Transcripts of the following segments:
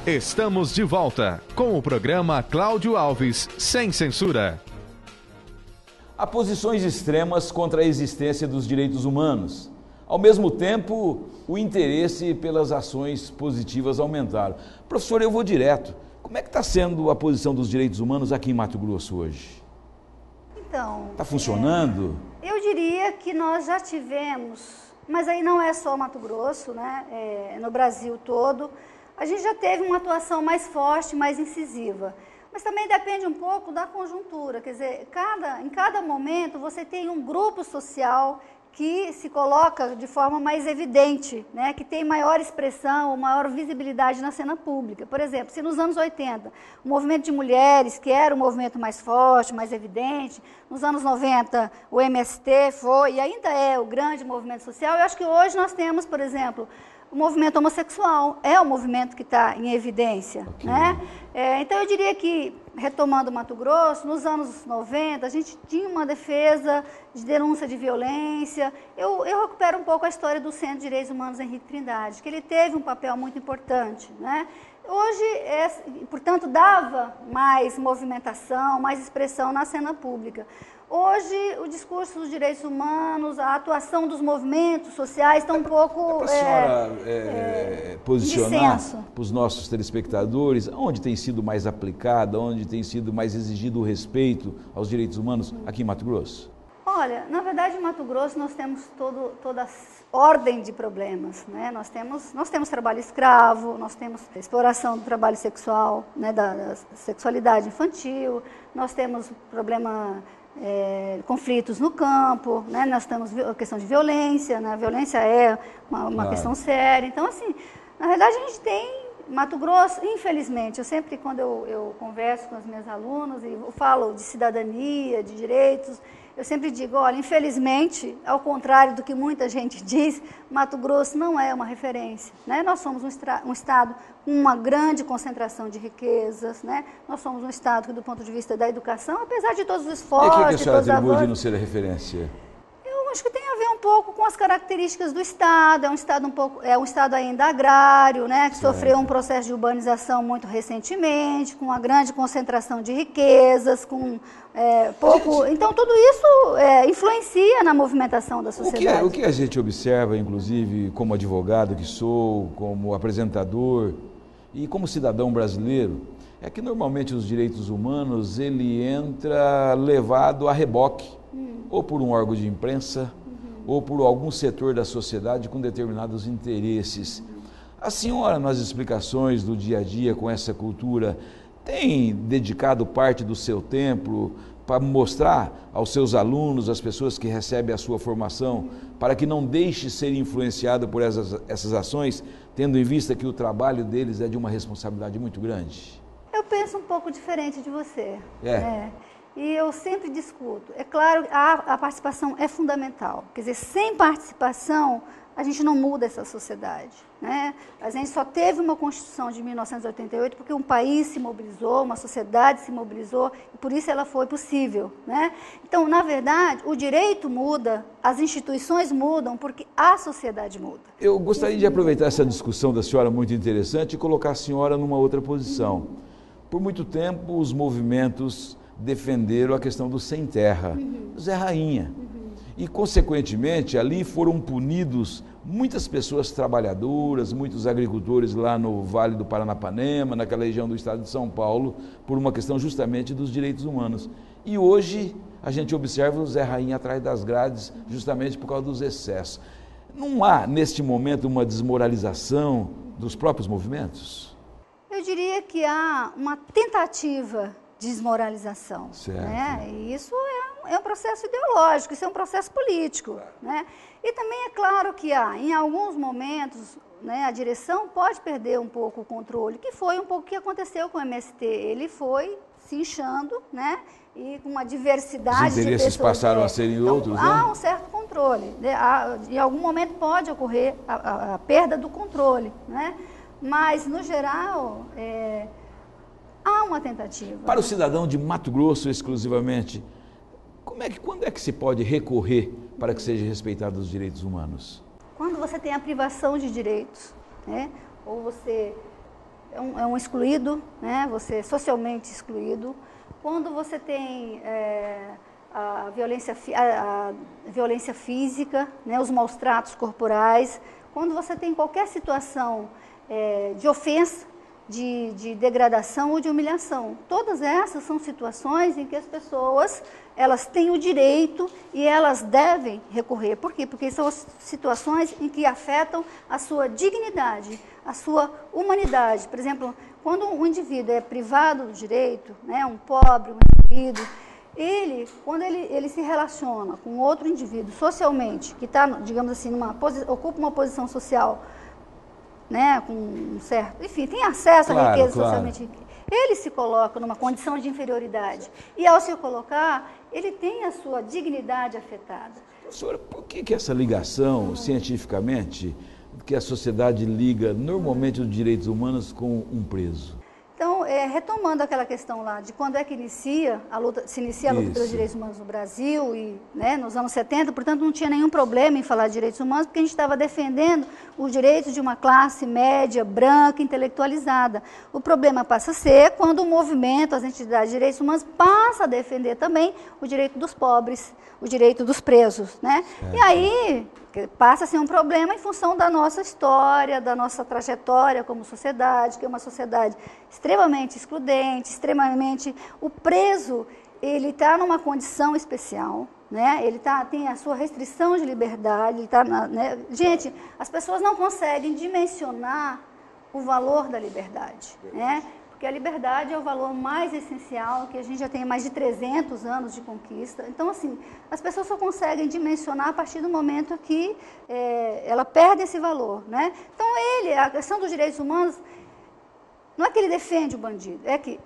Estamos de volta com o programa Cláudio Alves, sem censura. Há posições extremas contra a existência dos direitos humanos. Ao mesmo tempo, o interesse pelas ações positivas aumentaram. Professor, eu vou direto. Como é que está sendo a posição dos direitos humanos aqui em Mato Grosso hoje? Então... Está funcionando? Eu diria que nós já tivemos, mas aí não é só Mato Grosso, né? No Brasil todo, a gente já teve uma atuação mais forte, mais incisiva. Mas também depende um pouco da conjuntura, quer dizer, em cada momento você tem um grupo social que se coloca de forma mais evidente, né, que tem maior expressão, maior visibilidade na cena pública. Por exemplo, se nos anos 80 o movimento de mulheres, que era o movimento mais forte, mais evidente, nos anos 90 o MST foi e ainda é o grande movimento social, eu acho que hoje nós temos, por exemplo, o movimento homossexual é o movimento que está em evidência, okay, né? Então eu diria que, retomando o Mato Grosso, nos anos 90 a gente tinha uma defesa de denúncia de violência. Eu recupero um pouco a história do Centro de Direitos Humanos Henrique Trindade, que ele teve um papel muito importante, né? Hoje, portanto, dava mais movimentação, mais expressão na cena pública. Hoje, o discurso dos direitos humanos, a atuação dos movimentos sociais está um pouco... Para a senhora posicionar para os nossos telespectadores, onde tem sido mais aplicada, onde tem sido mais exigido o respeito aos direitos humanos aqui em Mato Grosso? Olha, na verdade, em Mato Grosso nós temos toda a ordem de problemas, né? Nós temos trabalho escravo, nós temos exploração do trabalho sexual, né, da sexualidade infantil, nós temos problema... conflitos no campo, né? Nós temos a questão de violência, né? A violência é uma questão séria. Então, assim, na verdade a gente tem Mato Grosso, infelizmente, eu sempre quando eu converso com as minhas alunas e eu falo de cidadania, de direitos, eu sempre digo, olha, infelizmente, ao contrário do que muita gente diz, Mato Grosso não é uma referência, né? Nós somos um estado com uma grande concentração de riquezas, né? Nós somos um estado que, do ponto de vista da educação, apesar de todos os esforços... E o que a senhora atribui de não ser a referência? Eu acho que tem a ver um pouco com as características do estado, é um estado ainda agrário, né, que sofreu um processo de urbanização muito recentemente, com uma grande concentração de riquezas, com pouco... Então, tudo isso influencia na movimentação da sociedade. O que a gente observa, inclusive, como advogado que sou, como apresentador e como cidadão brasileiro, é que normalmente os direitos humanos, ele entra levado a reboque, ou por um órgão de imprensa, ou por algum setor da sociedade com determinados interesses. A senhora, nas explicações do dia a dia com essa cultura, tem dedicado parte do seu tempo para mostrar aos seus alunos, às pessoas que recebem a sua formação, para que não deixe ser influenciado por essas ações, tendo em vista que o trabalho deles é de uma responsabilidade muito grande? Eu penso um pouco diferente de você. E eu sempre discuto. É claro, a participação é fundamental. Quer dizer, sem participação, a gente não muda essa sociedade, né? A gente só teve uma Constituição de 1988 porque um país se mobilizou, uma sociedade se mobilizou, e por isso ela foi possível, né? Então, na verdade, o direito muda, as instituições mudam, porque a sociedade muda. Eu gostaria de aproveitar essa discussão da senhora muito interessante e colocar a senhora numa outra posição. Por muito tempo, os movimentos defenderam a questão do sem terra, Zé Rainha. E, consequentemente, ali foram punidos muitas pessoas trabalhadoras, muitos agricultores lá no Vale do Paranapanema, naquela região do estado de São Paulo, por uma questão justamente dos direitos humanos. E hoje a gente observa o Zé Rainha atrás das grades justamente por causa dos excessos. Não há, neste momento, uma desmoralização dos próprios movimentos? Eu diria que há uma tentativa de desmoralização, né? E isso é um processo ideológico, isso é um processo político, né? E também é claro que em alguns momentos, né, a direção pode perder um pouco o controle, que foi um pouco o que aconteceu com o MST. Ele foi se inchando, né? E com uma diversidade os interesses de pessoas, passaram a serem outros, né? Há um certo controle, né? Em algum momento pode ocorrer a perda do controle, né? Mas, no geral, há uma tentativa. Para o cidadão de Mato Grosso exclusivamente, quando é que se pode recorrer para que sejam respeitados os direitos humanos? Quando você tem a privação de direitos, né? Ou você é um excluído, né? Você é socialmente excluído. Quando você tem a violência física, né? Os maus tratos corporais, quando você tem qualquer situação de ofensa, de degradação ou de humilhação. Todas essas são situações em que as pessoas elas têm o direito e elas devem recorrer. Por quê? Porque são situações em que afetam a sua dignidade, a sua humanidade. Por exemplo, quando um indivíduo é privado do direito, né, um pobre, um indivíduo, quando ele se relaciona com outro indivíduo socialmente, que está, digamos assim, ocupa uma posição social, né, com um certo, enfim, tem acesso à riqueza socialmente, ele se coloca numa condição de inferioridade. E ao se colocar, ele tem a sua dignidade afetada. Professora, por que essa ligação, cientificamente, que a sociedade liga normalmente os direitos humanos com um preso? Então, retomando aquela questão lá de quando é que se inicia a luta pelos direitos humanos no Brasil, e, né, nos anos 70, portanto, não tinha nenhum problema em falar de direitos humanos, porque a gente estava defendendo os direitos de uma classe média, branca, intelectualizada. O problema passa a ser quando o movimento, as entidades de direitos humanos, passa a defender também o direito dos pobres, o direito dos presos, né? E aí passa a ser um problema em função da nossa história, da nossa trajetória como sociedade, que é uma sociedade extremamente excludente, extremamente... O preso, ele está numa condição especial, né? Ele tem a sua restrição de liberdade, ele tá né? Gente, as pessoas não conseguem dimensionar o valor da liberdade, né? Porque a liberdade é o valor mais essencial, que a gente já tem mais de 300 anos de conquista. Então, assim, as pessoas só conseguem dimensionar a partir do momento que ela perde esse valor, né? Então, a questão dos direitos humanos, não é que ele defende o bandido, é que,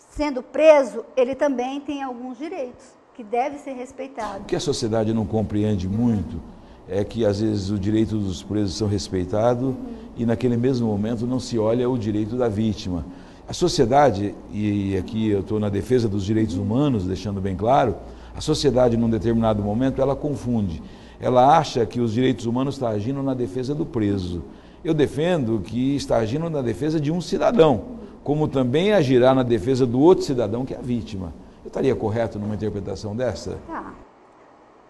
sendo preso, ele também tem alguns direitos que devem ser respeitados. O que a sociedade não compreende muito é que, às vezes, o direito dos presos são respeitados e, naquele mesmo momento, não se olha o direito da vítima. A sociedade, e aqui eu estou na defesa dos direitos humanos, deixando bem claro, a sociedade, num determinado momento, ela confunde. Ela acha que os direitos humanos estão agindo na defesa do preso. Eu defendo que está agindo na defesa de um cidadão, como também agirá na defesa do outro cidadão, que é a vítima. Eu estaria correto numa interpretação dessa? Tá.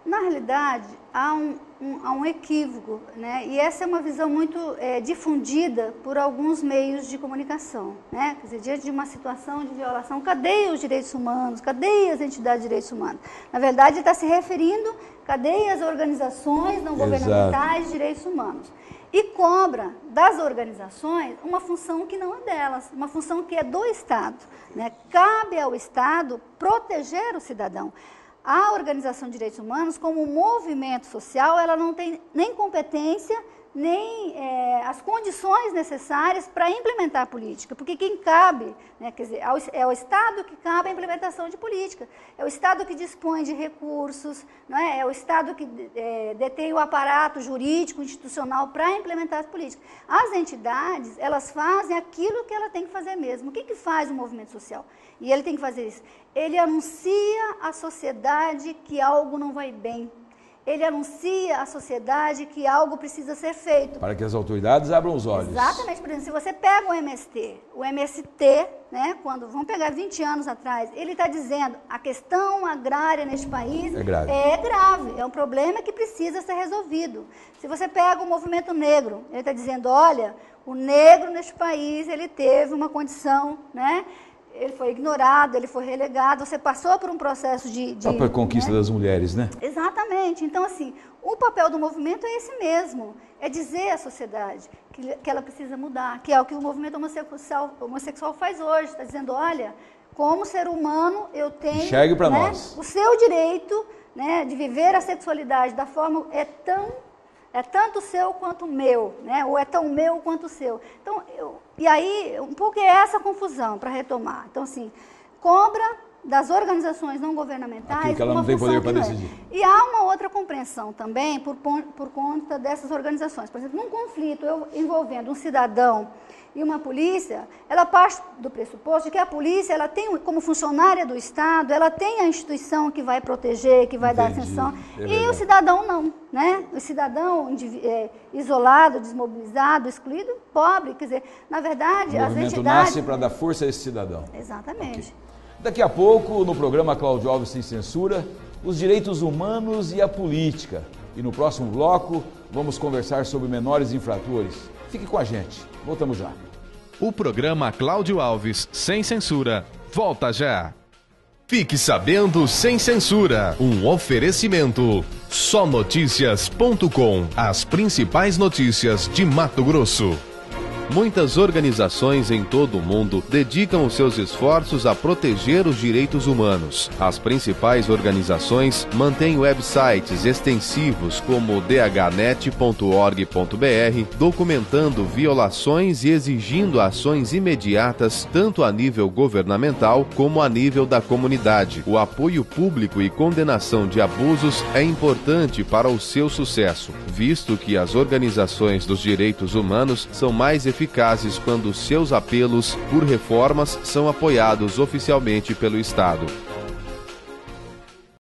Na realidade, há um equívoco, né? E essa é uma visão muito difundida por alguns meios de comunicação, né? Quer dizer, diante de uma situação de violação, cadê os direitos humanos? Cadê as entidades de direitos humanos? Na verdade, está se referindo, cadê as organizações não governamentais de direitos humanos? E cobra das organizações uma função que não é delas, uma função que é do Estado, né? Cabe ao Estado proteger o cidadão. A Organização de Direitos Humanos, como movimento social, ela não tem nem competência, nem as condições necessárias para implementar a política, porque quem cabe, né, quer dizer, é o Estado que cabe a implementação de política, é o Estado que dispõe de recursos, não é o Estado que detém o aparato jurídico, institucional para implementar as políticas. As entidades, elas fazem aquilo que ela tem que fazer mesmo. O que faz o movimento social? E ele tem que fazer isso. Ele anuncia à sociedade que algo não vai bem. Ele anuncia à sociedade que algo precisa ser feito. Para que as autoridades abram os olhos. Exatamente. Por exemplo, se você pega o MST, né, vamos pegar 20 anos atrás, ele está dizendo a questão agrária neste país é grave, é um problema que precisa ser resolvido. Se você pega o movimento negro, ele está dizendo, olha, o negro neste país, ele teve uma condição, né? Ele foi ignorado, ele foi relegado, você passou por um processo de a própria conquista, né, das mulheres, né? Exatamente. Então, assim, o papel do movimento é esse mesmo, é dizer à sociedade que ela precisa mudar, que é o que o movimento homossexual faz hoje, está dizendo, olha, como ser humano eu tenho, enxergue para nós, o seu direito, né, de viver a sexualidade da forma é tanto seu quanto o meu, né? Ou é tão meu quanto o seu. Então, e aí, um pouco é essa confusão, para retomar. Então, assim, cobra das organizações não governamentais. Aquilo que ela não tem poder para decidir. E há uma outra compreensão também por conta dessas organizações. Por exemplo, num conflito envolvendo um cidadão e uma polícia, ela parte do pressuposto de que a polícia, ela tem, como funcionária do Estado, ela tem a instituição que vai proteger, que vai dar atenção, e o cidadão não, né? O cidadão isolado, desmobilizado, excluído, pobre, quer dizer, na verdade, as entidades... O movimento nasce para dar força a esse cidadão. Exatamente. Okay. Daqui a pouco, no programa Cláudio Alves Sem Censura, os direitos humanos e a política. E no próximo bloco, vamos conversar sobre menores infratores. Fique com a gente. Voltamos já. O programa Cláudio Alves Sem Censura volta já. Fique sabendo Sem Censura. Um oferecimento. Sonoticias.com. As principais notícias de Mato Grosso. Muitas organizações em todo o mundo dedicam os seus esforços a proteger os direitos humanos. As principais organizações mantêm websites extensivos como dhnet.org.br, documentando violações e exigindo ações imediatas tanto a nível governamental como a nível da comunidade. O apoio público e condenação de abusos é importante para o seu sucesso, visto que as organizações dos direitos humanos são mais eficazes quando seus apelos por reformas são apoiados oficialmente pelo Estado.